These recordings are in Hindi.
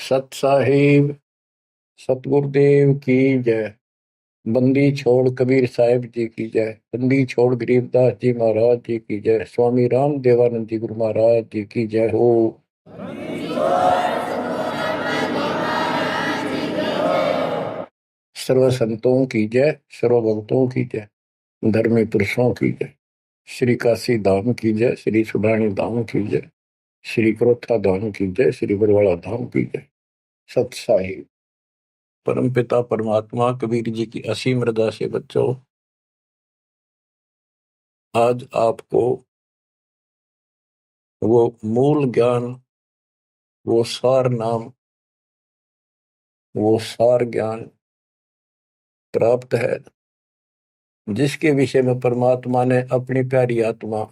सत साहिब सतगुरुदेव की जय। बंदी छोड़ कबीर साहिब जी की जय। बंदी छोड़ गरीबदास जी महाराज जी की जय। स्वामी राम देवानंद जी गुरु महाराज जी की जय हो। सर्व संतों की जय, सर्व भक्तों की जय, धर्मी पुरुषों की जय। श्री काशी धाम की जय, श्री सुब्राणी धाम की जय, श्री क्रोथा धाम की जय, श्री बरवाड़ा धाम की जय। सत साहिब परम पिता परमात्मा कबीर जी की असीम रजा से बच्चों, आज आपको वो मूल ज्ञान, वो सार नाम, वो सार ज्ञान प्राप्त है, जिसके विषय में परमात्मा ने अपनी प्यारी आत्मा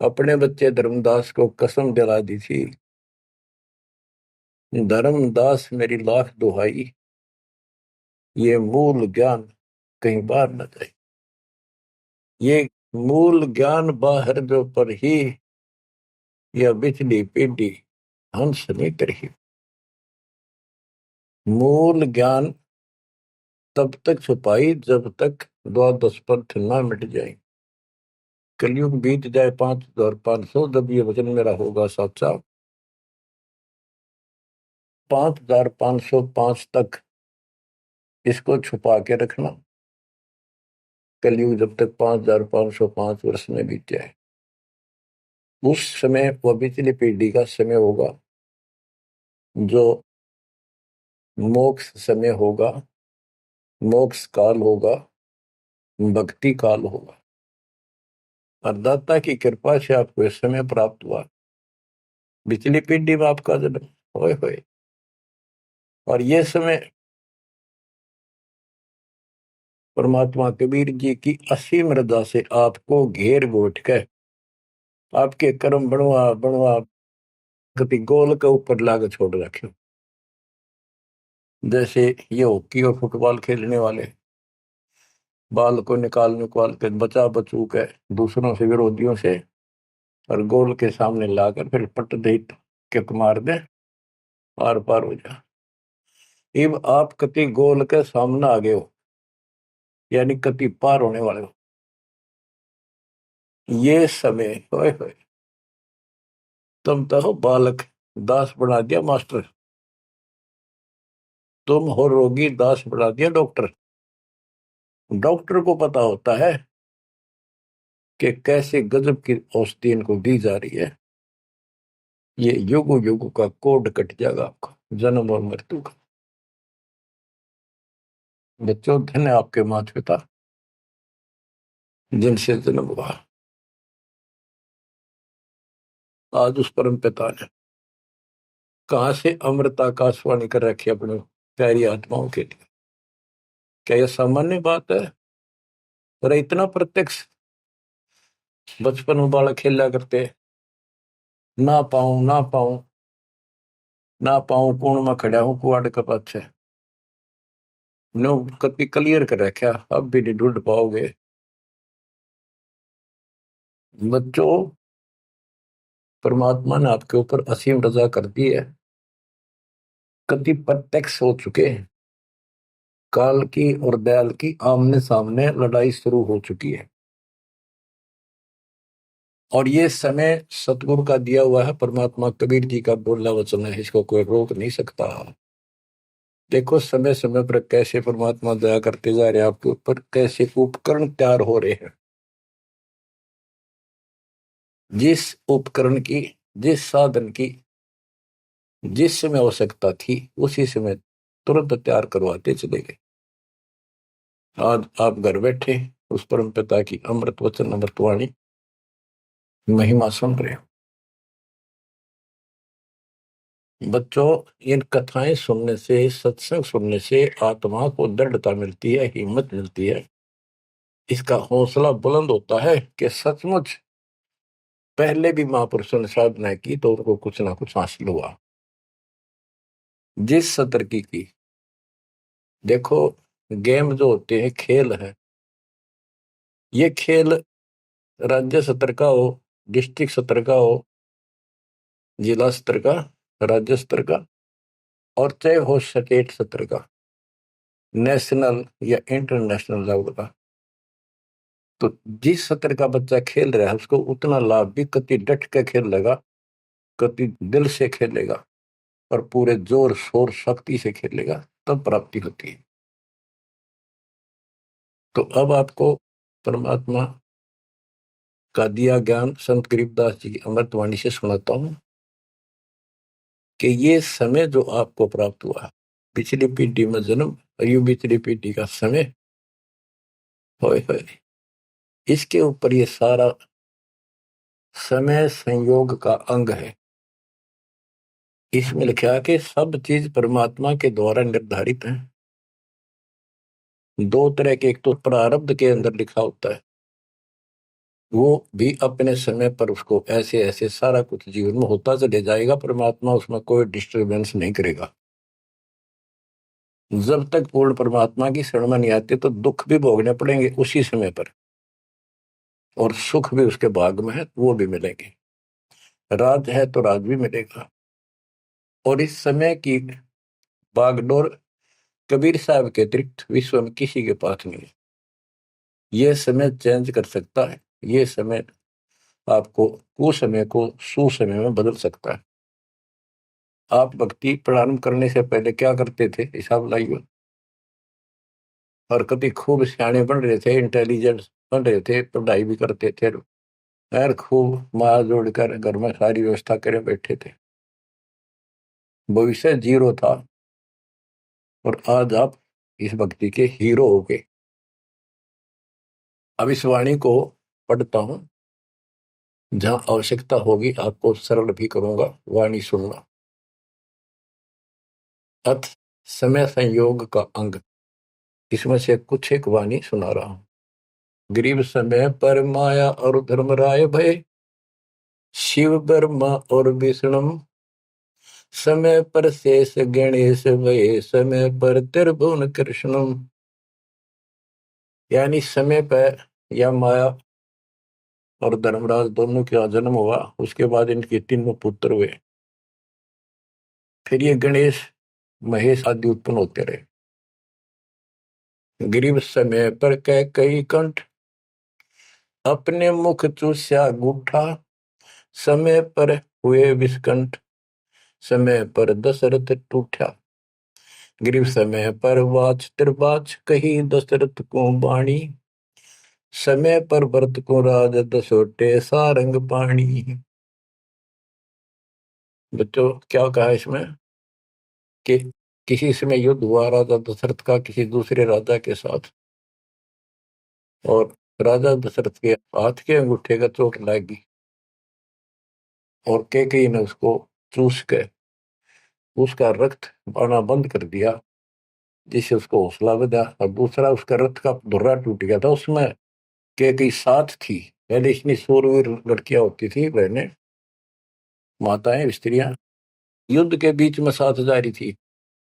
अपने बच्चे धर्मदास को कसम दिला दी थी। धर्मदास मेरी लाख दुहाई, ये मूल ज्ञान कहीं बाहर न जाए। ये मूल ज्ञान बाहर जो पर ही यह बिजली पीढ़ी हंस नहीं करी। मूल ज्ञान तब तक छुपाई जब तक द्वादश पंथ ना मिट जाए। कलयुग बीत जाए 5500, जब ये वचन मेरा होगा साचा। 5505 तक इसको छुपा के रखना। कलयुग जब तक 5505 वर्ष में बीत जाए, उस समय वह बिचली पीढ़ी का समय होगा, जो मोक्ष समय होगा, मोक्ष काल होगा, भक्ति काल होगा। और दाता की कृपा से आपको इस समय प्राप्त हुआ। बिचली पीढ़ी में आपका जन्म होए होए, और यह समय परमात्मा कबीर जी की असीम रजा से आपको घेर घोट कर आपके कर्म बनवा बनवा कभी गोल के ऊपर लाग छोड़ रखे। जैसे ये हॉकी और फुटबॉल खेलने वाले बाल को निकाल के बचा बचू के दूसरों से, विरोधियों से, और गोल के सामने लाकर फिर पट दे किक मार दे, आर पार हो जा। अब आप कति गोल के सामने आ गए हो, यानी कति पार होने वाले हो। ये समय होए होए, तुम तो हो बालक, दास बना दिया मास्टर। तुम हो रोगी, दास बना दिया डॉक्टर। डॉक्टर को पता होता है कि कैसे गजब की औषधि इनको दी जा रही है। ये युगो युगो का कोड कट जाएगा आपका, जन्म और मृत्यु का। बच्चों, धन्य आपके माता पिता जिनसे जन्म हुआ। आज उस परम पिता ने कहां से अमृत आकाशवाणी कर रखी अपने प्यारी आत्माओं के लिए। क्या यह सामान्य बात है? पर इतना प्रत्यक्ष बचपन में बालक खेला करते, ना पाऊं ना पाऊं ना पाऊं, कौन में खड़ा हूं कुआड़ के पाछे। नो कति क्लियर कर रखा, अब भी नहीं ढूंढ पाओगे। बच्चों, परमात्मा ने आपके ऊपर असीम रजा कर दी है। कति प्रत्यक्ष हो चुके हैं। काल की और दयाल की आमने सामने लड़ाई शुरू हो चुकी है, और ये समय सतगुरु का दिया हुआ है। परमात्मा कबीर जी का बोला वचन है, इसको कोई रोक नहीं सकता। देखो समय समय पर कैसे परमात्मा दया करते जा रहे हैं आपके ऊपर, कैसे उपकरण तैयार हो रहे हैं। जिस उपकरण की, जिस साधन की जिस समय आवश्यकता थी, उसी समय तुरंत तैयार करवाते चले गए। आज आप घर बैठे उस परम पिता की अमृत वचन अमृतवाणी महिमा सुन रहे हो। बच्चों, इन कथाएं सुनने से, सत्संग सुनने से आत्मा को दृढ़ता मिलती है, हिम्मत मिलती है। इसका हौसला बुलंद होता है कि सचमुच पहले भी महापुरुषों ने साधना की तो उनको कुछ ना कुछ हासिल हुआ। जिस सतर की देखो, गेम जो होते हैं, खेल है, ये खेल राज्य स्तर का हो, डिस्ट्रिक्ट स्तर का हो, जिला स्तर का, राज्य स्तर का, और चाहे हो स्टेट सत्र का, नेशनल या इंटरनेशनल लेवल का, तो जिस सत्र का बच्चा खेल रहा है उसको उतना लाभ भी कति डट के खेलेगा, कति दिल से खेलेगा और पूरे जोर शोर शक्ति से खेलेगा, तब प्राप्ति होती है। तो अब आपको परमात्मा का दिया ज्ञान संत गरीबदास जी की अमृतवाणी से सुनाता हूं कि ये समय जो आपको प्राप्त हुआ, पिछली पीढ़ी में जन्म और यू पिछली पीढ़ी का समय, होए होए, इसके ऊपर ये सारा समय संयोग का अंग है। इसमें लिखा कि सब चीज परमात्मा के द्वारा निर्धारित है। दो तरह के, एक तो प्रारब्ध के अंदर लिखा होता है, वो भी अपने समय पर उसको ऐसे ऐसे सारा कुछ जीवन में होता चले जाएगा, परमात्मा उसमें कोई डिस्टरबेंस नहीं करेगा। जब तक पूर्ण परमात्मा की शरण में नहीं आते तो दुख भी भोगने पड़ेंगे उसी समय पर, और सुख भी उसके भाग में है, वो भी मिलेंगे। राज है तो राज भी मिलेगा। और इस समय की बागडोर कबीर साहब के अतिरिक्त विश्व में किसी के पास नहीं है। ये समय चेंज कर सकता है, ये समय आपको कुसमय को सुसमय में बदल सकता है। आप भक्ति प्रारंभ करने से पहले क्या करते थे, हिसाब लाइए। और कभी खूब सियाने बन रहे थे, इंटेलिजेंट बन रहे थे, पढ़ाई भी करते थे, यार खूब माँ जोड़कर घर में सारी व्यवस्था करे बैठे थे, भविष्य जीरो था। और आज आप इस भक्ति के हीरो हो गए। अब इस वाणी को पढ़ता हूं, जहां आवश्यकता होगी आपको सरल भी करूंगा, वाणी सुनना। अथ समय संयोग का अंग, इसमें से कुछ एक वाणी सुना रहा हूं। गरीब समय पर माया और धर्मराय भय, शिव ब्रह्मा और विष्णु, समय पर शेष गणेश भय, समय पर त्रिभुवन कृष्ण। यानी समय पर या माया और धर्मराज दोनों का जन्म हुआ, उसके बाद इनके तीनों पुत्र हुए, फिर ये गणेश महेश आदि उत्पन्न होते रहे। गरीब समय पर कह कई कंठ, अपने मुख चूस्या गूठा, समय पर हुए विस्कंठ, समय पर दशरथ टूठा। गरीब समय पर वाच त्रिवाच, कही दशरथ को बाणी, समय पर भरत को राज दसोटे सारंग पाणी। बच्चों क्या कहा इसमें कि किसी समय युद्ध हुआ राजा दशरथ का किसी दूसरे राजा के साथ, और राजा दशरथ के हाथ के अंगूठे का चोट लगी और कैकेयी ने उसको चूस के उसका रक्त आना बंद कर दिया, जिससे उसको हौसला बढ़ा। और दूसरा, उसका रथ का धुर्रा टूट गया था, उसमें कैकेयी साथ थी। पहले इतनी शूरवीर लड़कियां होती थी, बहनें, माताएं, स्त्रियां, युद्ध के बीच में साथ जा रही थी,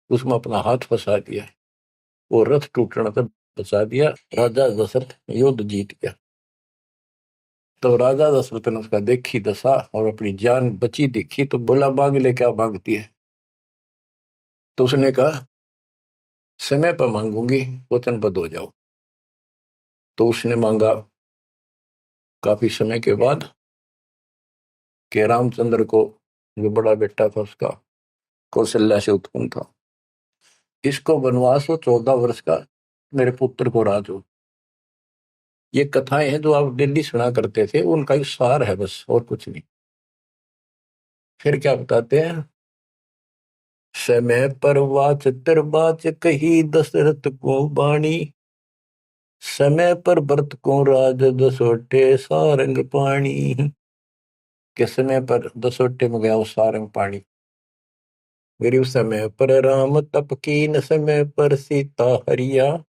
उसमें अपना हाथ फंसा दिया, वो रथ टूटने से बचा दिया, राजा दशरथ युद्ध जीत गया। तो राजा दशरथ ने उसका देखी दशा और अपनी जान बची देखी, तो बोला मांग ले, क्या मांगती है। तो उसने कहा समय पर मांगूंगी, वचनबद्ध हो जाओ। तो उसने मांगा काफी समय के बाद कि रामचंद्र को, जो बड़ा बेटा था उसका, कौशल्या से उत्पन्न था, इसको वनवास हो 14 वर्ष का, मेरे पुत्र को राज हो। ये कथाएं हैं जो आप दिल्ली सुना करते थे, उनका ही सार है बस, और कुछ नहीं। फिर क्या बताते हैं, समय पर वाच बाच कही दशरथ को बाणी, समय पर भरत को राज दसोटे सारंग पाणी। के समय पर दसोटे में गया वो सारंग पाणी। गरीब समय पर राम तप कीन, समय पर सीता हरिया,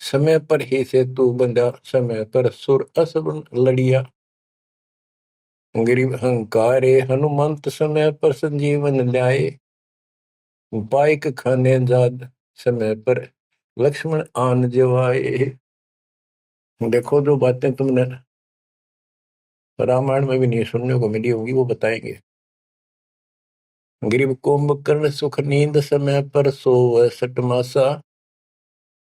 समय पर ही से तू बंधा, समय पर सुर असुर लड़िया। गरीब अहंकारे हनुमंत, समय पर संजीवन ल्याए, बाइक खाने जाद, समय पर लक्ष्मण आन जवाए। देखो जो बातें तुमने रामायण में भी नहीं सुनने को मिली होगी, वो बताएंगे। गरीब कुंभकर्ण सुख नींद समय पर सोवै सटमासा,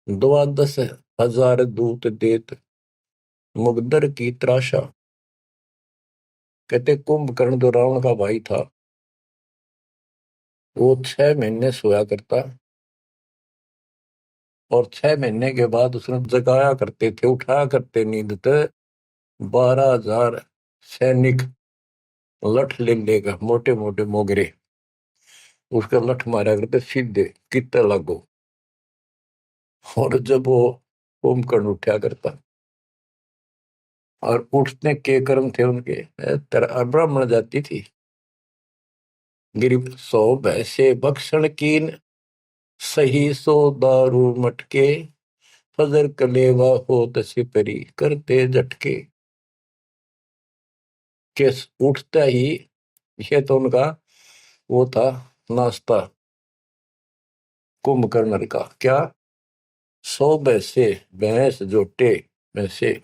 द्वादश हजार दूत देत मुगदर की त्रासा। कहते कुंभकर्ण जो रावण का भाई था, वो 6 महीने सोया करता, और 6 महीने के बाद उसने जगाया करते थे, उठाया करते नींद से 12,000 सैनिक लठ ले लेगा, मोटे मोटे मोगरे, उसका लठ मारा करते सीधे कितने लागो। और जब वो कुंभकर्ण उठा करता, और उठने के कर्म थे उनके, ब्राह्मण जाति थी। गिरिब सो भैसे बख्शन कीन, सही सो दारू मटके, फजर कलेवा हो सिपरी करते झटके। के उठता ही, ये तो उनका वो था नाश्ता कुंभकर्ण का, क्या 100 भैंसे, भैंस जोटे भैंसे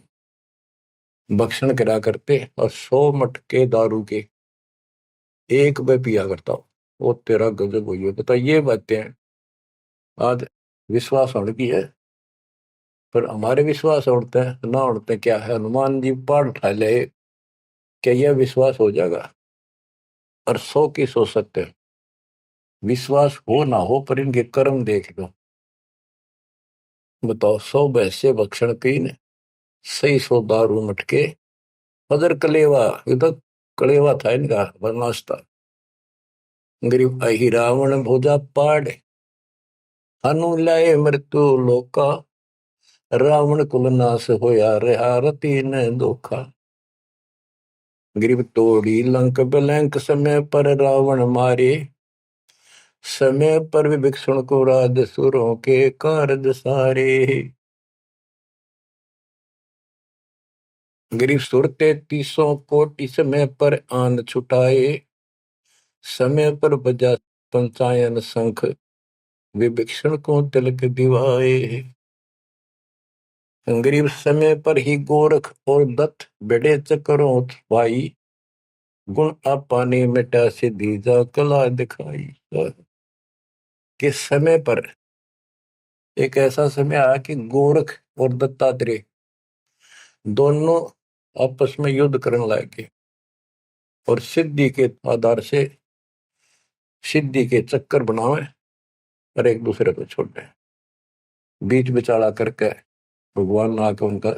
भक्षण करा करते, और 100 मटके दारू के एक में पिया करता हूँ। वो तेरा गजब हुई है। बता, ये बातें आज विश्वास होने की है, पर हमारे विश्वास उड़ते हैं ना उड़ते क्या है, हनुमान जी पाठ उठा ले, क्या यह विश्वास हो जाएगा? और 100 की सो सकते हैं, विश्वास हो ना हो, पर इनके कर्म देख लो। बताओ, 100 भैंसे भक्षण कीन, सही सो दारू मटके, फजर कलेवा, ये तो कलेवा था इनका नाश्ता। गरीब अहि रावण भोजा पाड़, हनु लाए मृत्यु लोका, रावण कुल नाश होया रहा रति न धोखा। गरीब तोड़ी लंक बलंक, समय पर रावण मारे, समय पर विभीषण को राज सुरों के कारज सारे। गरीब सुर 33 कोटि, समय पर आन छुटाए, समय पर बजा पंचायन शंख, विभीषण को तिलक दिवाए। गरीब समय पर ही गोरख और दत्त बड़े चक्रों भाई, गुण आपा ने मिटा से दीजा कला दिखाई। कि समय पर एक ऐसा समय आया कि गोरख और दत्तात्रेय दोनों आपस में युद्ध करने लगे, और सिद्धि के आधार से सिद्धि के चक्कर बनावे, और एक दूसरे को छोड़े, बीच बिचारा करके भगवान ने आकर उनका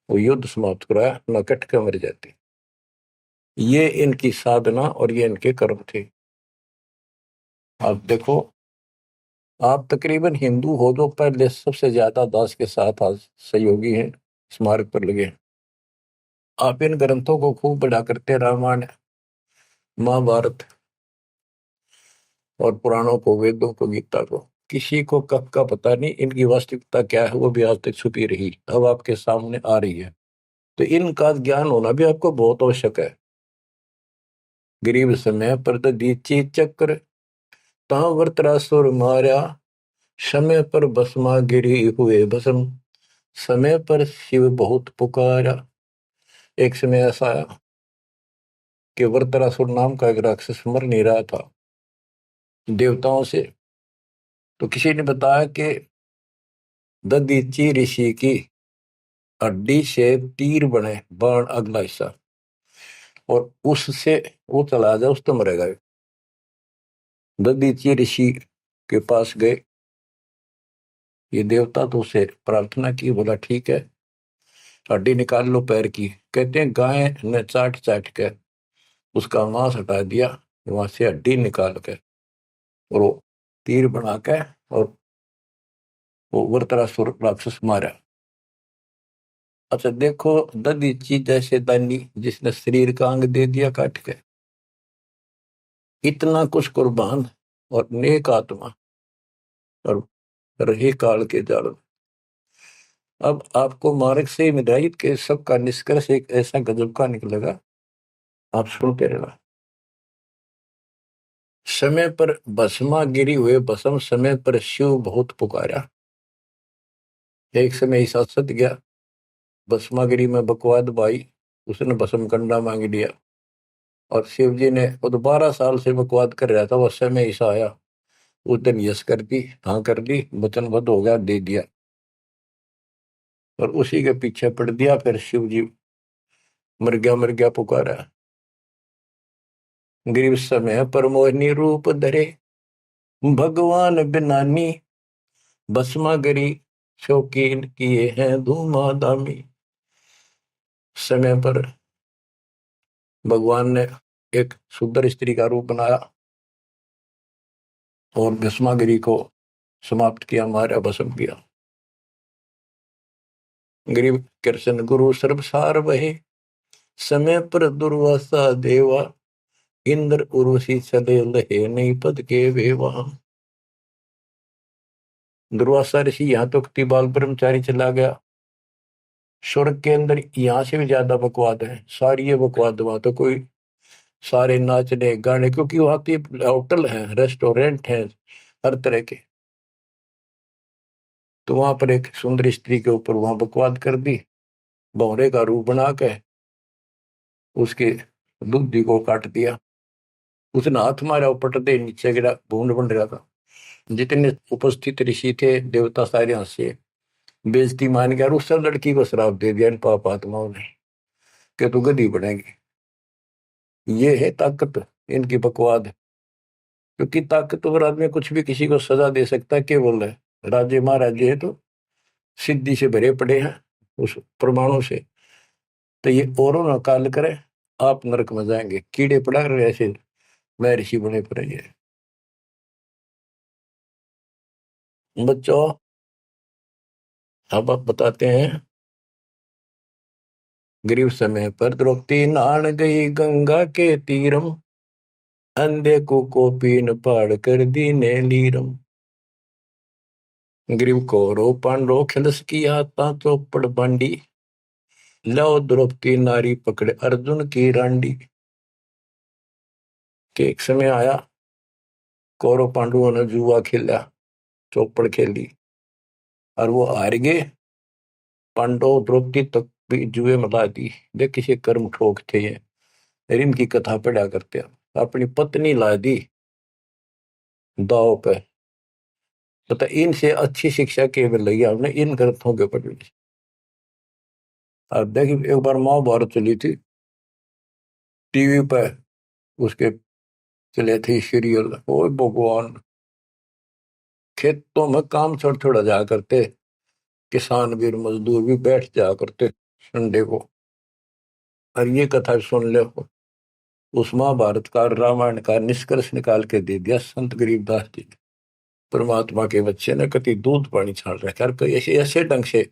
वो युद्ध समाप्त कराया, न कट के मर जाती। ये इनकी साधना और ये इनके कर्म थे। आप देखो, आप तकरीबन हिंदू हो जो पहले सबसे ज्यादा दास के साथ आज सहयोगी हैं, स्मारक पर लगे। आप इन ग्रंथों को खूब पढ़ा करते, रामायण महाभारत और पुराणों को, वेदों को, गीता को। किसी को कब का पता नहीं, इनकी वास्तविकता क्या है वो भी आज तक छुपी रही, अब आपके सामने आ रही है। तो इनका ज्ञान होना भी आपको बहुत आवश्यक है। गरीब समय पर दीची चक्र, ता वृत्रासुर मारा, समय पर भस्मा गिरी हुए भस्म, समय पर शिव बहुत पुकारा। एक समय ऐसा आया कि वृत्रासुर नाम का एक राक्षस मर नहीं रहा था देवताओं से, तो किसी ने बताया कि ददीची ऋषि की हड्डी से तीर बने, बाण अगला हिस्सा, और उससे वो चला जाए उस तो मरेगा। ददीची ऋषि के पास गए, ये देवता तो उसे प्रार्थना की, बोला ठीक है हड्डी निकाल लो पैर की। कहते हैं गाय ने चाट चाट के उसका मांस हटा दिया, वहां से हड्डी निकाल के और वो तीर बना के और वो वृत्रासुर राक्षस मारा। अच्छा देखो, ददीची जैसे दानी जिसने शरीर का अंग दे दिया काट के, इतना कुछ कुर्बान और नेक आत्मा, और रही काल के जाल। अब आपको मार्ग से हिदायत के सबका निष्कर्ष एक ऐसा गजब का निकलेगा, आप सुनते रहना। समय पर भस्मा गिरी हुए भस्म, समय पर शिव बहुत पुकारा। एक समय ऐसा सत गया, भस्मागिरी में बकवाद भाई, उसने भस्म कंडा मांग लिया। और शिव जी ने वो तो 12 साल से बकवाद कर रहा था, वो समय ऐसा आया, उस दिन यस कर दी, हाँ कर दी, वचनबद्ध हो गया, दे दिया। और उसी के पीछे पड़ दिया, फिर शिव जी मर गया पुकारा। गरीब समय पर मोहिनी रूप धरे, भगवान बिनानी, भस्मा गरी शौकीन किए हैं धूमाधामी। समय पर भगवान ने एक सुंदर स्त्री का रूप बनाया और भस्मागिरी को समाप्त किया, मारा, भस्म किया। गरीब कृष्ण गुरु सर्वसार वहे, समय पर दुर्वासा देवा, इंद्र उर्वशी चले लहे, नहीं पद के वेवा। दुर्वासा ऋषि यहाँ तो बाल ब्रह्मचारी चला गया, स्वर्ग के अंदर यहाँ से भी ज्यादा बकवाद है, सारी ये बकवाद। वहां तो कोई सारे नाचने गाने, क्योंकि वहां पे होटल है, रेस्टोरेंट है, हर तरह के। तो वहां पर एक सुंदर स्त्री के ऊपर वहां बकवाद कर दी, भौरे का रूप बना के उसके दूधी को काट दिया। उसने हाथ मारा, पट दे नीचे गिरा, भूड बन रहा था। जितने उपस्थित ऋषि थे देवता सारे हंसे, बेइज्जती मान गया, और उस लड़की को श्राप दे दिया इन पाप आत्माओं ने कि तू गधी बनेगी। ये है ताकत इनकी, बकवाद। क्योंकि ताकतवर आदमी कुछ भी किसी को सजा दे सकता है, केवल है राज्य महाराज्य है तो सिद्धि से भरे पड़े हैं उस प्रमाणों से। तो ये औरों ना काल करे, आप नरक में जाएंगे, कीड़े पड़ा रहे ऐसे महर्षि बने पड़े। बच्चों अब आप बताते हैं, गरीब समय पर द्रौपदी नहान गई गंगा के तीरम, अंधे को कोपीन पाड़ कर दीने लीरम। ग्रीव कौरव पांडव खिलस की आता चौपड़ बांडी, लो द्रौपदी नारी पकड़े अर्जुन की रांडी। के एक समय आया, कौरव पांडवों ने जुआ खेला, चौपड़ खेली, और वो हार गए। पांडव द्रौपदी तक भी जुए में ला दी। देख किसी कर्म ठोक थे ये, इनकी कथा पढ़ा करते हैं। अपनी पत्नी ला दी दाव पे। पता इनसे अच्छी शिक्षा केवल लगी हमने इन ग्रंथों के पढ़ने से। अब देखिए, एक बार महाभारत चली थी टीवी पे, उसके चले थे सीरियल। ओ भगवान, खेतों में काम छोड़ छोड़ा जा करते, किसान भी मजदूर भी बैठ जा करते संडे को, और ये कथा सुन ले। उस महाभारत का रामायण का निष्कर्ष निकाल के दे दिया संत गरीबदास जी ने। परमात्मा के बच्चे ने कति दूध पानी छाड़ रखा है, कई ऐसे ऐसे ढंग से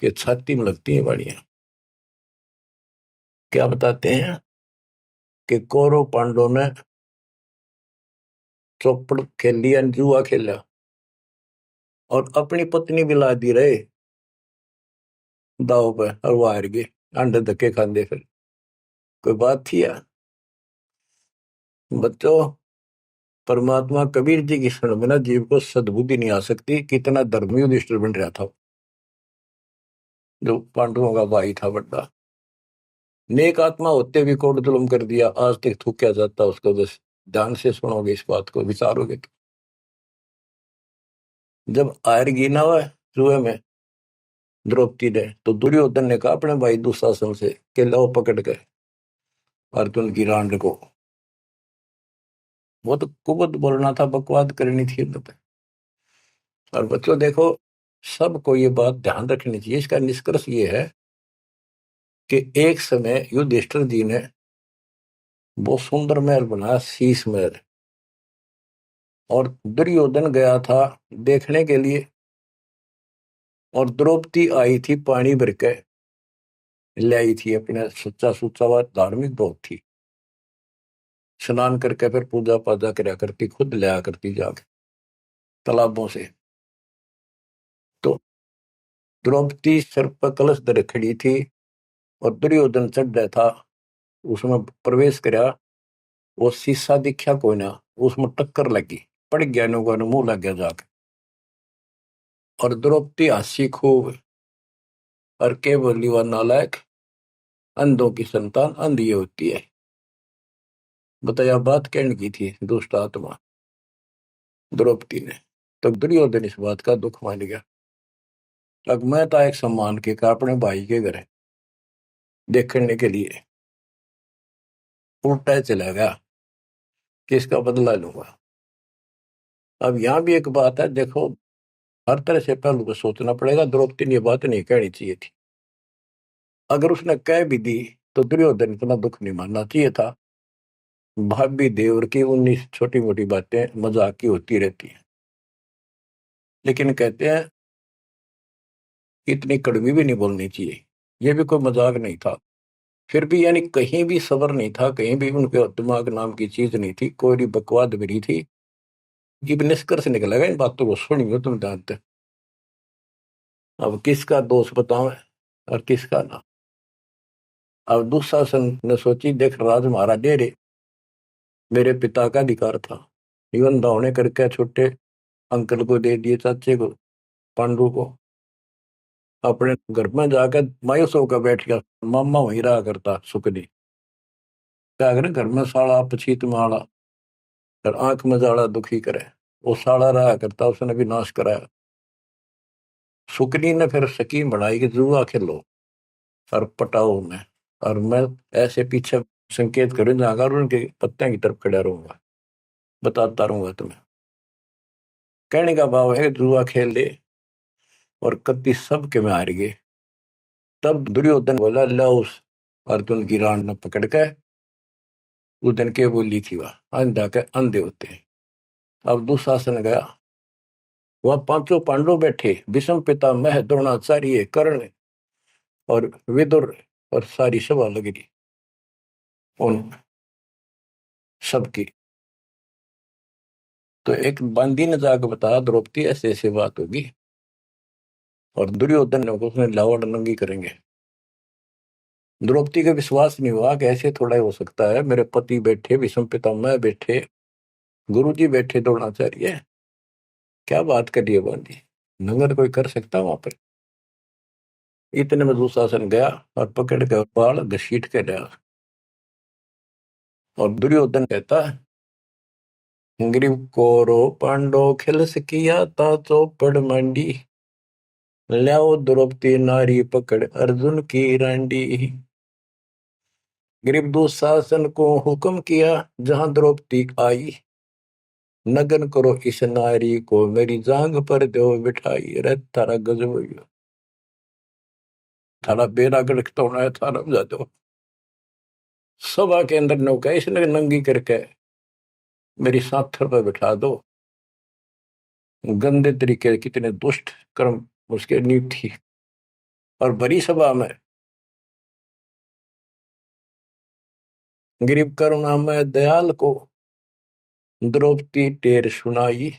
कि छाती में लगती है बाड़ियां। क्या बताते हैं कि कौरव पांडव ने चौपड़ खेल लिया, जुआ खेला, और अपनी पत्नी भी ला दी रहे दाव पे, और वो हार गए, अंडे धक्के खाते। फिर कोई बात थी यार। बच्चों, परमात्मा कबीर जी की शरण में ना जीव को सद्बुद्धि नहीं आ सकती। कितना धर्मी युधिष्ठिर बन रहा था, जो पांडवों का भाई था बड़ा नेक आत्मा होते भी कोट जुल्म कर दिया, आज तक थूका जाता उसको। बस ध्यान से सुनोगे, इस बात को विचारोगे तो। जब आयरगी ना हुआ जुए में द्रौपदी ने, तो दुर्योधन ने कहा अपने भाई दुशासन से कि लो पकड़ के अर्जुन की रांड को। वो तो कुबत बोलना था, बकवाद करनी थी तो। और बच्चों देखो, सबको ये बात ध्यान रखनी चाहिए। इसका निष्कर्ष ये है कि एक समय युधिष्ठिर जी ने बहुत सुंदर महल बनाया, शीश महल, और दुर्योधन गया था देखने के लिए, और द्रौपदी आई थी पानी भर के लाई थी अपने, सच्चा सुच्चा बात, धार्मिक बहुत थी। स्नान करके फिर पूजा पाजा कराया करती, खुद लाया करती जाके तालाबों से। तो द्रौपदी सिर पर कलश धर खड़ी थी, और दुर्योधन चढ़ रहा था, उसमें प्रवेश कराया। वो शीशा दिखा कोई ना, उसमें टक्कर लगी, पड़ गया, नुका मुंह लग गया जाके। और द्रौपदी हंसी खूब, और के बोली वह नालायक, अंधों की संतान अंधी होती है। बताया बात कहने की थी दुष्ट आत्मा द्रौपदी ने। तो दुर्योधन इस बात का दुख मान गया। अब मैं था एक सम्मान के का अपने भाई के घर देखने के लिए उल्टा चला गया कि इसका बदला लूंगा। अब यहाँ भी एक बात है, देखो हर तरह से पहलू को सोचना पड़ेगा। द्रौपदी ने ये बात नहीं कहनी चाहिए थी। अगर उसने कह भी दी तो दुर्योधन इतना दुख नहीं मानना चाहिए था। भाभी देवर की 19 छोटी मोटी बातें मजाक की होती रहती हैं, लेकिन कहते हैं इतनी कड़वी भी नहीं बोलनी चाहिए। ये भी कोई मजाक नहीं था। फिर भी यानी कहीं भी सबर नहीं था, कहीं भी उनके दिमाग नाम की चीज नहीं थी, कोई भी बकवाद भी नहीं थी। ये भी निष्कर्ष निकलेगा इन बातों को सुनिए तुम जानते। अब किसका दोष बताओ और किसका ना। अब दुशासन ने सोची, देख राज हमारा दे रे, मेरे पिता का अधिकार था। जीवन दावने करके छोटे अंकल को दे दिए, चाचे को, पांडु को। अपने घर में जाकर मायूस होकर बैठ गया। मामा वहीं रहा करता सुखनी। क्या करे घर में साला पछीत माला और आंख में जाला दुखी करे। वो साला रहा करता, उसने भी नाश कराया। सुकनी ने फिर स्कीम बनाई कि जुआ खेलो और पटाओ में, और मैं ऐसे पीछे संकेत करूं जागा और उनके पत्ते की तरफ खड़ा रहूंगा, बताता रहूंगा तुम्हें। कहने का भाव है जुआ खेल ले और कति सब के में हार गए। तब दुर्योधन बोला, ला उस अर्जुन की रान ने पकड़ के। उस दिन के बोली थी वह अंधा के अंधे होते हैं। अब दुशासन गया, वह पांचों पांडव बैठे, भीष्म पितामह द्रोणाचार्य कर्ण और विदुर, और सारी सभा लग रही उन सबकी। तो एक बंदी ने जाकर बताया द्रौपदी ऐसे ऐसे बात होगी, और दुर्योधन ने उसने लावड़ नंगी करेंगे। द्रौपदी का विश्वास नहीं हुआ कि ऐसे थोड़ा ही हो सकता है। मेरे पति बैठे, भीष्म पितामह बैठे, गुरुजी बैठे, द्रोणाचार्य, क्या बात करी है बंदी, नंगर कोई कर सकता वहां पर। इतने में दुशासन गया और पकड़ के बाल घसीट के लिया। और दुर्योधन कहता, ग्रीव कोरो पांडो खिलस किया ता चौपड़ मांडी, ल्याओ द्रौपदी नारी पकड़ अर्जुन की रांडी। ग्रीव दुशासन को हुक्म किया, जहां द्रौपदी आई, नगन करो इस नारी को, मेरी जांग पर दो बिठाई। अरे थारा गजब हो गया, थारा बेड़ा गड़क तो होना है, थारा बजा दो। सभा के अंदर नौका इसने नंगी करके मेरी साथर पर बिठा दो। गंदे तरीके, कितने दुष्ट कर्म उसके नींव थी। और बड़ी सभा में गरीब करुणा में दयाल को द्रौपदी टेर सुनाई,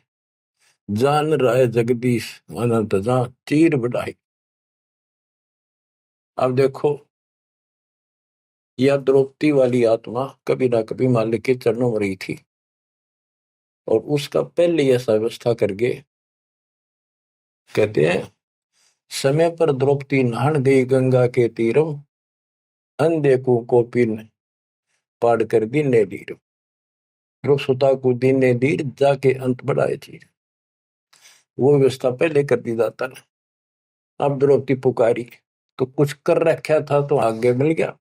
जान राय जगदीश अनंत जा चीर बढ़ाई। अब देखो, यह द्रौपदी वाली आत्मा कभी ना कभी मालिक के चरणों में रही थी, और उसका पहले ऐसा व्यवस्था करके कहते हैं, समय पर द्रौपदी नहान गई गंगा के तीरम, अंधे को कोपिन पाड़ कर दीने दीर, ध्रुव सुता को दीने दीर, जाके अंत बढ़ाए चीर। वो व्यवस्था पहले कर दी जाता ना। अब द्रौपदी पुकारी तो कुछ कर रखा था तो आगे मिल गया।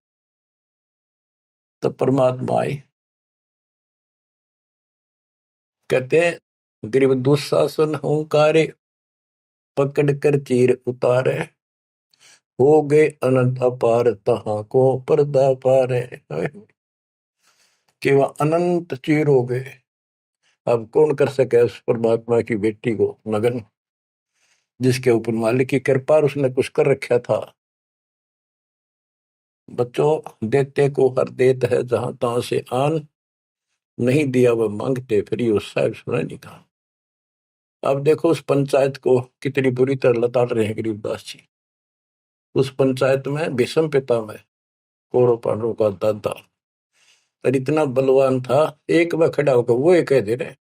तो परमात्मा आए, कहते हैं गरीब दुशासन हुंकारे, पकड़ कर चीर उतारे, हो गए अनंत अपार तहां को पर्दा पारे। कि वह अनंत चीर हो गए। अब कौन कर सके उस परमात्मा की बेटी को नगन, जिसके ऊपर मालिक की कृपा, उसने कुछ कर रखा था। बच्चों, देते को हर देत है जहां तहां से आन, नहीं दिया वह मांगते फिर उस साहब सुना नहीं कहा। अब देखो उस पंचायत को कितनी बुरी तरह लताड़ रहे हैं गरीबदास जी। उस पंचायत में भीष्म पितामह कौरव पांडवों का दादा और इतना बलवान था, एक बार खड़ा होकर वो ये कह दे रहे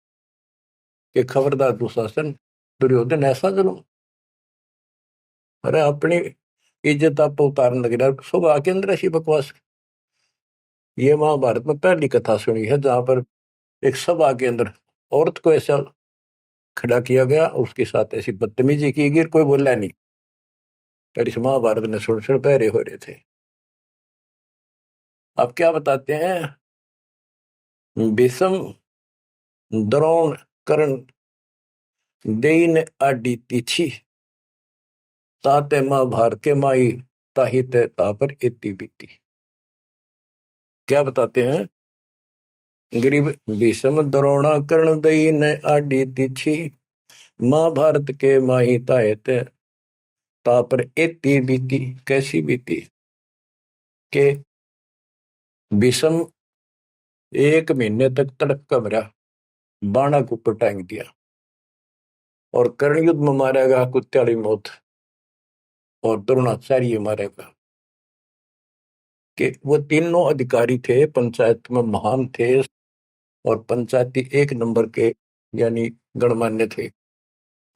कि खबरदार दुशासन, दुर्योधन ऐसा जुल्म। अरे अपनी इज्जत आप उतारने लगे, सुबह के अंदर ऐसी बकवास। ये महाभारत में पहली कथा सुनी है जहां पर एक सभा के अंदर औरत को ऐसा खड़ा किया गया, उसके साथ ऐसी बदतमीजी की गई, कोई बोला नहीं। पर इस महाभारत ने सुन सुन पैरे हो रहे थे। अब क्या बताते हैं, भीष्म द्रोण कर्ण देइन आडि तिथि ताते महाभारत के माई ताही ते तापर इति बीती। क्या बताते हैं, गरीब भीष्म द्रोण कर्ण देइन आडि तिथि महाभारत के माही ताहे ते तापर इति बीती। कैसी बीती के भीष्म 1 महीने तक तड़प का मरा, बाणा को ऊपर टांग दिया, और कर्ण युद्ध में मारेगा कुत्त्याली मौत, और द्रोणाचार्य मारेगा। कि वो तीनों अधिकारी थे, पंचायत में महान थे, और पंचायती 1 नंबर के यानी गणमान्य थे।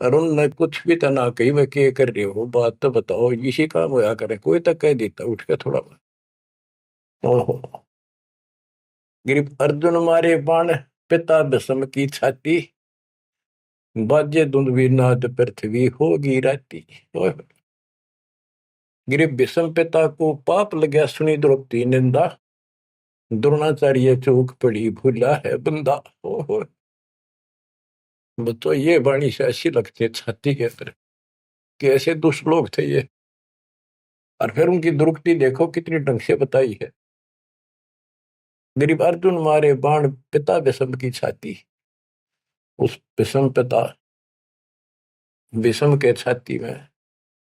और उनने कुछ भी तना कही वे के कर रहे हो, बात तो बताओ, इसी काम होया करे, कोई तक कह देता उठ के थोड़ा। ओहो, गिरिप अर्जुन मारे बाण पिता भीष्म की छाती, बाजे दुंदुभी नाद पृथ्वी होगी राती। गिरिप भीष्म पिता को पाप लगा, सुनी द्रौपदी निंदा, द्रोणाचार्य चौक पड़ी भूला है बंदा। ओहो, तो ये वाणी से ऐसी लगती है छाती के अंदर कि ऐसे दुष्ट लोग थे ये। और फिर उनकी दुर्गति देखो कितनी ढंग से बताई है। गरीब अर्जुन मारे बाण पिता भीष्म की छाती, उस भीष्म पिता भीष्म के छाती में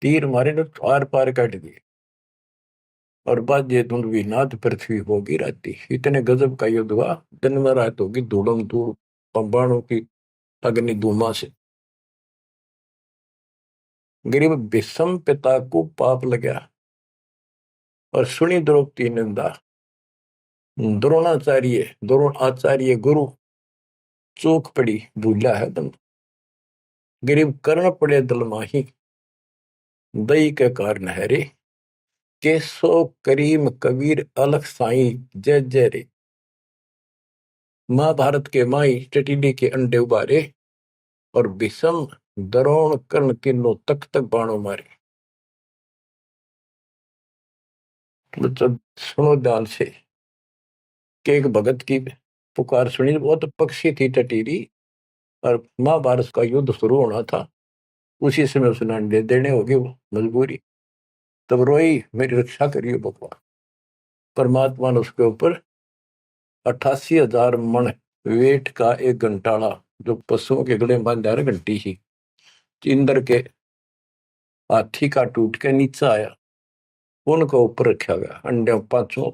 तीर मारे ने आर पार काट दिए, और बाजे धुंधवी नाद पृथ्वी होगी राती। इतने गजब का युद्ध हुआ, दिन में रात होगी धूड़म धूड़ बाणों की अग्नि धूमा से। गरीब भीष्म पिता को पाप लगा, और सुनी द्रौपदी निंदा, द्रोण आचार्य गुरु चूक पड़ी भूला है बंदा। गरीब कर्ण पड़े दल माही, दई के कारण है रे, केसो करीम कबीर अलख साई जय जय रे। महाभारत के माई टटीडी के अंडे उबारे, और भीष्म द्रोण कर्ण तीनों तक तक बाणों मारे। बच्चों सुनो ध्यान से कि एक भगत की पुकार सुनी, बहुत पक्षी थी टटीरी, और महाभारत का युद्ध शुरू होना था, उसी समय उसने अंडे देने होगी, वो मजबूरी। तब रोई, मेरी रक्षा करिए भगवान। परमात्मा ने उसके ऊपर 88,000 मन वेट का एक घंटाड़ा, जो पशुओं के गले में बांधा है घंटी ही, इंद्र के हाथी का टूट के नीचे आया, उनको ऊपर रखा गया अंडे 5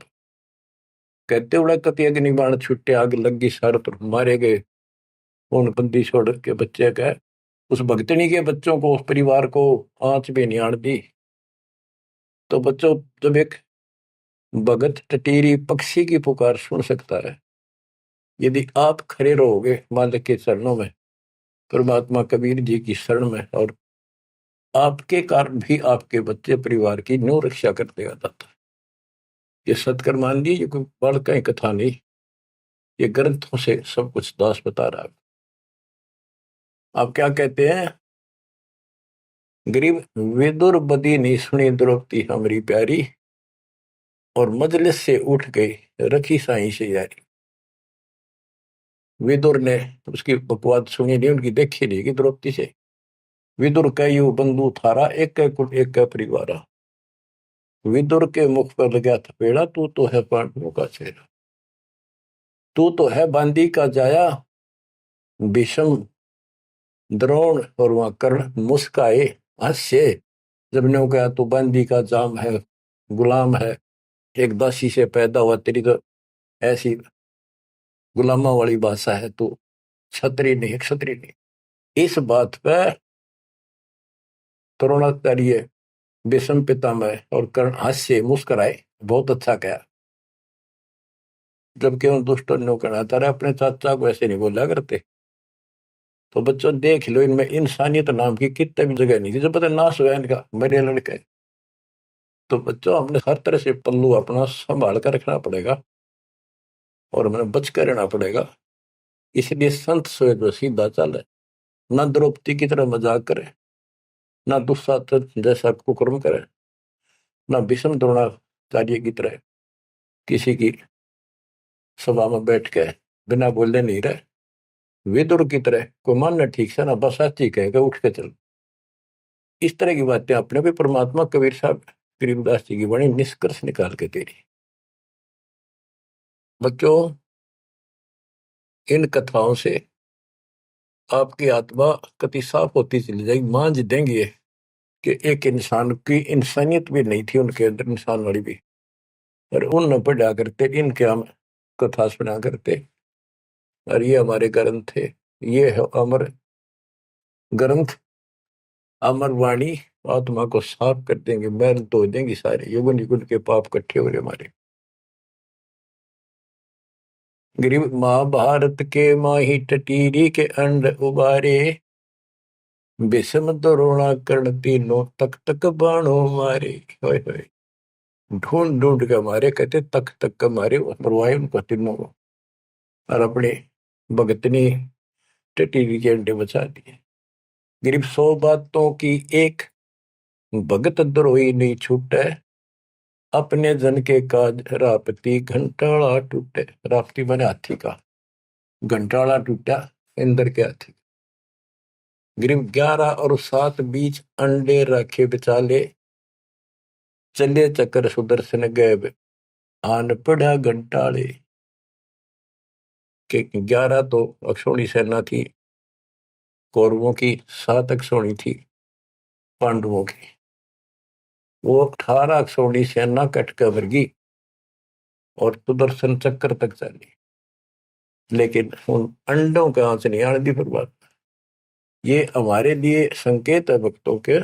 कहते उड़ा कति अग्नि बाण छुट्टे, आग लगी सारे पर मारे गए। उन बंदी छोड़ के बच्चे का, उस भगतनी के बच्चों को, उस परिवार को आंच भी नहीं आड़ दी। तो बच्चों, जब एक भगत टटीरी पक्षी की पुकार सुन सकता है, यदि आप खड़े रहोगे मालिक के चरणों में, परमात्मा कबीर जी की शरण में, और आपके कारण भी आपके बच्चे परिवार की न्यू रक्षा करते आता था। ये सत्कर मान ली, ये कोई बालका कथा नहीं, ये ग्रंथों से सब कुछ दास बता रहा है। आप क्या कहते हैं, गरीब विदुर बदी नहीं सुनी द्रौपदी हमारी प्यारी, और मजलिस से उठ गई रखी साई से यारी। विदुर ने उसकी बकवाद सुनी नहीं, उनकी देखी नहीं कि द्रौपदी से। विदुर का यू बंधु थारा, एक कुट एक परिवारा। विदुर के मुख पर लगा थपेड़ा, तू तो है पांडवों का चेहरा, तू तो है बांदी का जाया। भीष्म द्रोण और वहां कर्ण मुस्काए हास्य, जब ने कहा तू बांदी का जाम है, गुलाम है, एक दासी से पैदा हुआ, तेरी तो ऐसी गुलामा वाली भाषा है, तू क्षत्रिय नहीं, क्षत्रिय नहीं। इस बात पर द्रोणाचार्य भीष्म पितामह और कर्ण हास्य मुस्कुराए, बहुत अच्छा कहा। जबकि उन दुष्टों ने कहना था, अपने चाचा को ऐसे नहीं बोला करते। तो बच्चों देख लो, इनमें इंसानियत नाम की कितने भी जगह नहीं थी, जो पता नाश हुआ इनका, मेरे लड़के। तो बच्चों, हमने हर तरह से पल्लू अपना संभाल कर रखना पड़ेगा। और हमें बच कर रहना पड़ेगा। इसलिए संत सोए जो सीधा चले, ना द्रौपदी की तरह मजाक करे, ना दुस्साहस जैसा कुकर्म करे, ना भीष्म द्रोणाचार्य की तरह किसी की सभा में बैठ के बिना बोले नहीं रहे। विदुर की तरह कोई मानना ठीक से ना बस साची कहेगा उठ के चल। इस तरह की बातें अपने भी परमात्मा कबीर साहब गरीबदास जी की बड़ी निष्कर्ष निकाल के दे रही। बच्चों, इन कथाओं से आपकी आत्मा कति साफ होती चली जाएगी। मान देंगे कि एक इंसान की इंसानियत भी नहीं थी उनके अंदर, इंसान वाली भी, और उन न पढ़ा करते, इनके हम कथा सुना करते। और ये हमारे ग्रंथ थे, ये है अमर ग्रंथ, अमर वाणी। आत्मा को साफ कर देंगे, मैल धो देंगे सारे युगन युगन के पाप इकट्ठे हो रहे हमारे। गरीब महाभारत के माही टटीरी के अंड उबारे, विषम द्रोणा कर्ण तीनों तक तक बाणों मारे। होय होय, ढूंढ ढूंढ के मारे, कहते तक तक के मारे, मरवाए उनको तीनों को, और अपने भगतनी टटीरी के अंडे बचा दिए। गरीब 100 बातों की एक, भगत द्रोही नहीं छूटे, अपने जन के काज रापती घंटाला टूटे। रापती बने हाथी का, घंटाला टूटा इंद्र के हाथी। गरीब 11 और 7 बीच अंडे रखे बिचाले, चले चक्कर सुदर्शन गए आन पड़ा घंटाले। के 11 तो अक्षौणी सेना थी कौरवों की, 7 अक्षौणी थी पांडवों की। वो 18 अक्षौणी सेना कटकर वर्गी और सुदर्शन चक्कर तक चली, लेकिन उन अंडों के आंच नहीं आने दी फिर बात। ये हमारे लिए संकेत है भक्तों के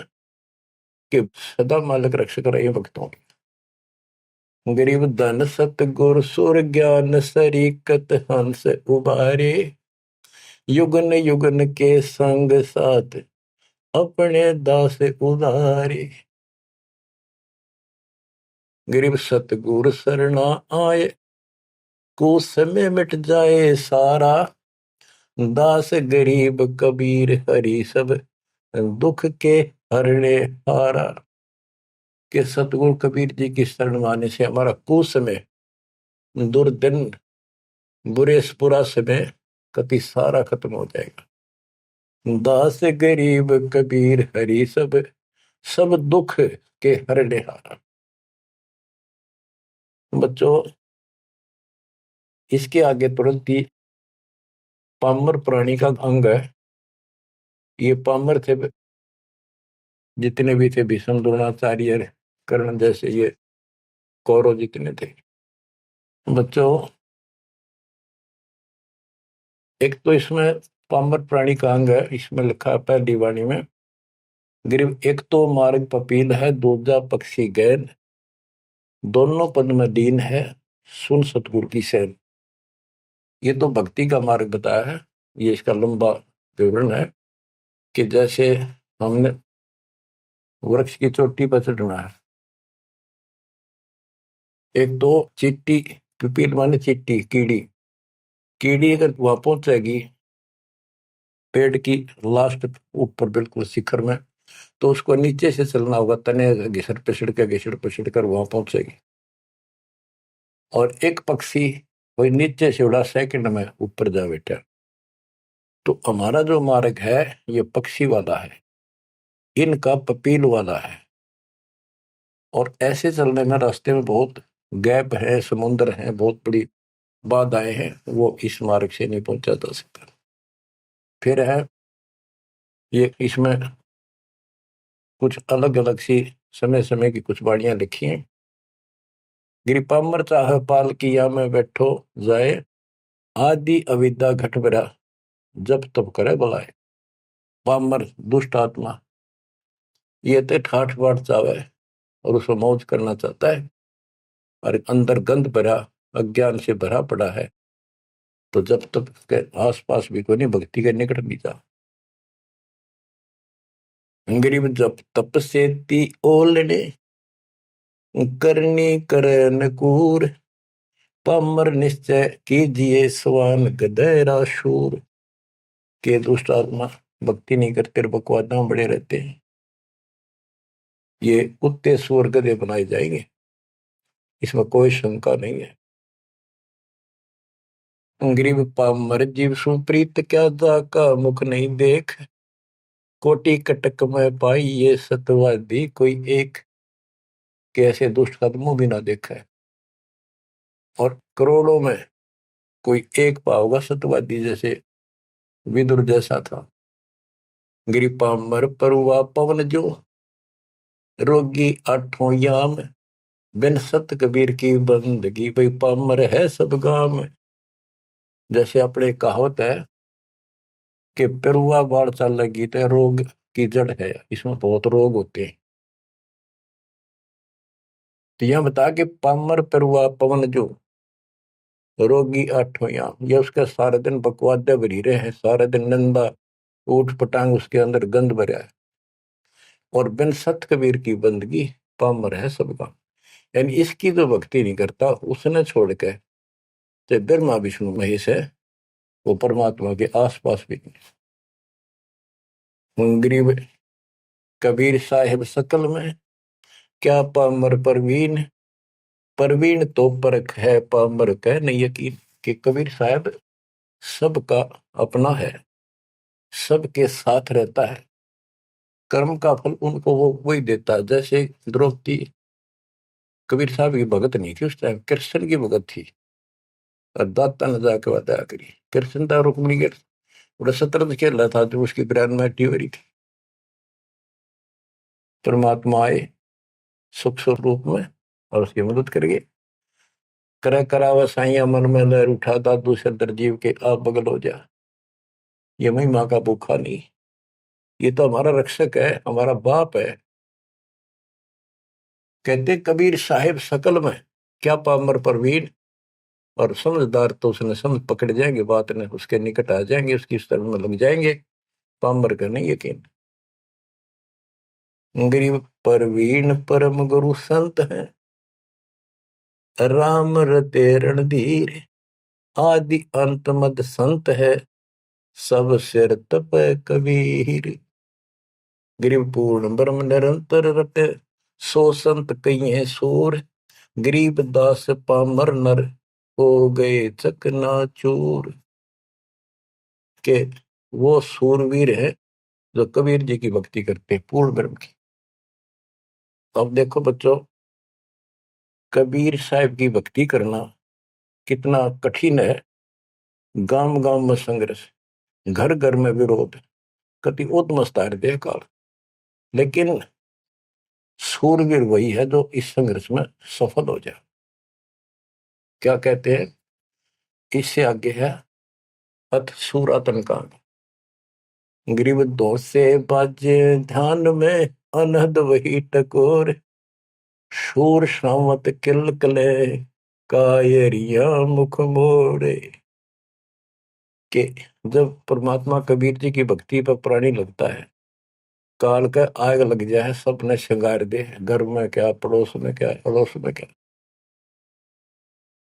कि सदा मालिक रक्षक रहे भक्तों के। गरीब धन सतगुर सुर ज्ञान सरीकत हंस उबारे, युगन युगन के संग साथ अपने दास उदारे। गरीब सतगुर सरना आए, कुछ समय मिट जाए सारा, दास गरीब कबीर हरि सब दुख के हरने हारा। के सतगुरु कबीर जी की शरण माने से हमारा कुछ समय, दुर्दिन, बुरा समय कति सारा खत्म हो जाएगा। दास गरीब कबीर हरि सब सब दुख के हरने हारा। बच्चों, इसके आगे तुरंत ही पामर प्राणी का अंग है। ये पामर थे जितने भी थे, भीष्म द्रोणाचार्य कर्ण जैसे ये कौरव जितने थे। बच्चों, एक तो इसमें पामर प्राणी का अंग है, इसमें लिखा है पहली वाणी में, गरीब एक तो मार्ग पपील है, दूजा पक्षी गैन, दोनों पद में दीन है, सुन सतगुरु की सैन। ये तो भक्ति का मार्ग बताया है। ये इसका लंबा विवरण है कि जैसे हमने वृक्ष की चोटी पर चढ़ना है, एक तो चीटी, पिपील माने चीटी, कीड़ी, कीड़ी अगर वहां पहुंचेगी पेड़ की लास्ट ऊपर बिल्कुल शिखर में, तो उसको नीचे से चलना होगा, तने घिसड़ पिसड़ कर वहां पहुंचेगी। और एक पक्षी कोई नीचे से उड़ा सेकंड में ऊपर जा बैठा। तो हमारा जो मार्ग है ये पक्षी वाला है, इनका पपील वाला है। और ऐसे चलने में रास्ते में बहुत गैप है, समुद्र है, बहुत बड़ी बाधाएं हैं, वो इस मार्ग से नहीं पहुंचा जा सकता। फिर है ये, इसमें कुछ अलग अलग सी समय समय की कुछ बाणियां लिखी हैं। गिरिपामर चाह पाल किया में बैठो जाए, आदि अविद्या घट बरा जब तब करे बुलाए। पामर दुष्ट आत्मा ये तो ठाठ बाट चावे और उसको मौज करना चाहता है, और अंदर गंद भरा अज्ञान से भरा पड़ा है, तो जब तक के आस पास भी कोई नहीं, भक्ति के निकट नहीं जा। गरीब जब तप से ती ओलने, करनी करे नकूर, पामर निश्चय कीजिए स्वान गधेरा शूर। के दुष्ट आत्मा भक्ति नहीं करते, बकवादा बड़े रहते हैं, ये कुत्ते सुअर गधे बनाए जाएंगे, इसमें कोई शंका नहीं है। गरीब पामर जीव सुप्रीत क्या जाका मुख नहीं देख। कोटि कटक में पाई ये सतवादी कोई एक। कैसे दुष्ट का मुंह भी ना देखा है, और करोड़ों में कोई एक पाओगा सतवादी जैसे विदुर जैसा था। गिरी पामर परुआ पवन जो रोगी आठों याम। बिन सत कबीर की बंदगी भाई पामर है सब गाम। जैसे अपने कहावत है कि पेरुआ बाढ़ चल लगी तो रोग की जड़ है, इसमें बहुत रोग होते हैं। तो यह बता कि पामर पेरुआ पवन जो रोगी आठों याम, ये उसका सारे दिन बकवादे भरी रहे हैं, सारे दिन नंदा ऊट पटांग उसके अंदर गंद भरा है। और बिन सत कबीर की बंदगी पामर है सबका, यानी इसकी जो भक्ति नहीं करता उसने छोड़ के चाहे ब्रह्मा विष्णु महेश है, वो परमात्मा के आसपास भी नहीं। गरीब कबीर साहिब सकल में क्या पामर परवीन। परवीन तो परख है पामर कह नहीं यकीन। कि कबीर साहब सबका अपना है, सबके साथ रहता है, कर्म का फल उनको वो वही देता है। जैसे द्रौपदी कबीर साहब की भगत नहीं थी, उस टाइम कृष्ण की भगत थी, और दाता ने जाके वादा करी। कृष्ण था रुक्मिणी के बड़ा शतरंज खेल रहा था, जो उसकी ब्रांड मैटी हो रही थी। परमात्मा आए सुख स्वरूप में और उसकी मदद करिए। करे करावा साइया मन में लहर उठा दादू सदर जीव के आप बगल हो जा। ये महिमा का भूखा नहीं, ये तो हमारा रक्षक है, हमारा बाप है। कहते कबीर साहिब सकल में क्या पामर परवीन। और समझदार तो उसने समझ पकड़ जाएंगे, बात ने उसके निकट आ जाएंगे, उसकी शरण में लग जाएंगे। पामर का नहीं यकीन। गरीब परवीन परम गुरु संत है, राम रते रणधीर। आदि अंत मद संत है, सब सिर तप कबीर। गरीब पूर्ण ब्रह्म निरंतर रटे, सो संत कहिए सूर। गरीब दास पामर नर, हो गए चकनाचूर। के वो सूरवीर है जो कबीर जी की भक्ति करते हैं, पूर्ण ब्रह्म की। अब देखो बच्चों, कबीर साहब की भक्ति करना कितना कठिन है। गांव गांव में संघर्ष, घर घर में विरोध, कति उत्मस्तार दे काल। लेकिन सूरवीर वही है जो इस संघर्ष में सफल हो जाए। क्या कहते हैं, इससे आगे है अथ सूरातन कांड। गरीब दो से बाजे ध्यान में, अनहद वही टकोर। शूर शामत किल कले, कायरिया मुख मोड़े। कि जब परमात्मा कबीर जी की भक्ति पर प्राणी लगता है, काल का आग लग जाए, सबने श्रृंगार दे, घर में क्या, पड़ोस में क्या, अड़ोस में क्या।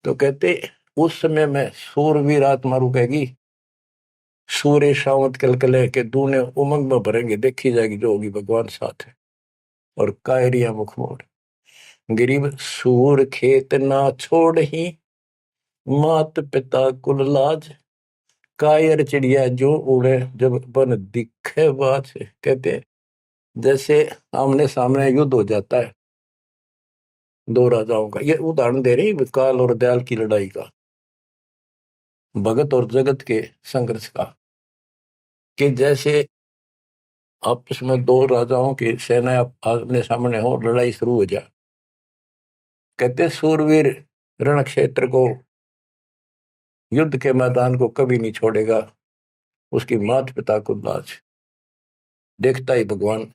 तो कहते उस समय में सूरवीर आत्मा रुकेगी, सूर्य शावत कलकले के दूने उमंग में भरेंगे, देखी जाएगी जो होगी भगवान साथ है। और कायरिया मुख मोड़। गरीब सूर खेत ना छोड़ ही, मात पिता कुल लाज। कायर चिड़िया जो उड़े, जब बन दिखे बाज। कहते जैसे आमने सामने युद्ध हो जाता है दो राजाओं का, ये उदाहरण दे रही काल और दयाल की लड़ाई का, भगत और जगत के संघर्ष का। कि जैसे आपस में दो राजाओं की सेना आमने सामने हो, लड़ाई शुरू हो जाए। कहते सूरवीर रण क्षेत्र को, युद्ध के मैदान को कभी नहीं छोड़ेगा, उसकी माता पिता को लाज, देखता ही भगवान।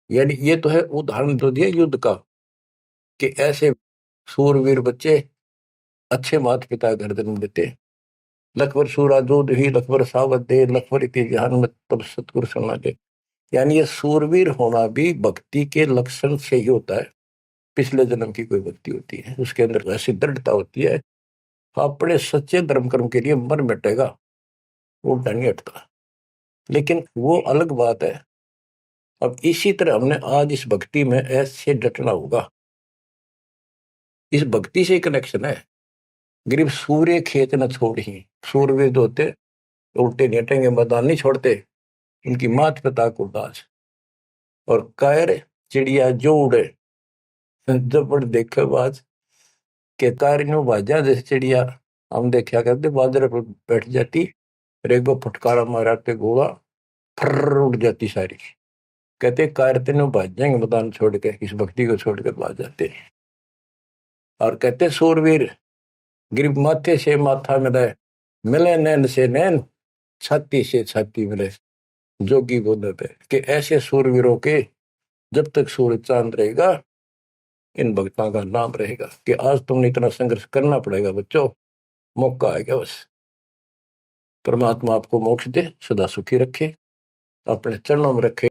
यानी ये तो है उदाहरण तो दिया युद्ध का, कि ऐसे सूरवीर बच्चे अच्छे माता पिता घर जन्म देते। लखबर सूरा दूध ही लखबर सावत दे, लखबर इति जहान में तब सतगुरु सुना दे। यानी ये सूरवीर होना भी भक्ति के लक्षण से ही होता है। पिछले जन्म की कोई भक्ति होती है, उसके अंदर ऐसी दृढ़ता होती है अपने सच्चे धर्म कर्म के लिए मर मिटेगा, वो नहीं हटता। लेकिन वो अलग बात है। अब इसी तरह हमने आज इस भक्ति में ऐसे डटना होगा। इस भक्ति से कनेक्शन है। गरीब सूर्य खेत न छोड़ ही, सूर्यवीर जो होते उल्टे नहीं हटेंगे, मैदान नहीं छोड़ते, उनकी मात पिता को दाज। और कायर चिड़िया जो उड़े, जब देखे बाज के कार नो बाजा, जैसे चिड़िया हम देखा करते बाजरे पर बैठ जाती, एक बार फटकारा माराते गोला फर उड़ जाती सारी। कहते कार तीनों भाज जाएंगे मैदान छोड़ के, इस भक्ति को छोड़कर भाज जाते हैं। और कहते सूरवीर गिर माथे से माथा मिले, मिले नैन से नैन, छाती से छाती मिले। जोगी बोलते थे कि ऐसे सूरवीरों के जब तक सूरज चांद रहेगा, इन भक्तों का नाम रहेगा। कि आज तुमने इतना संघर्ष करना पड़ेगा बच्चों, मौका आएगा बस। परमात्मा आपको मोक्ष दे, सदा सुखी रखे, अपने चरणों में रखे।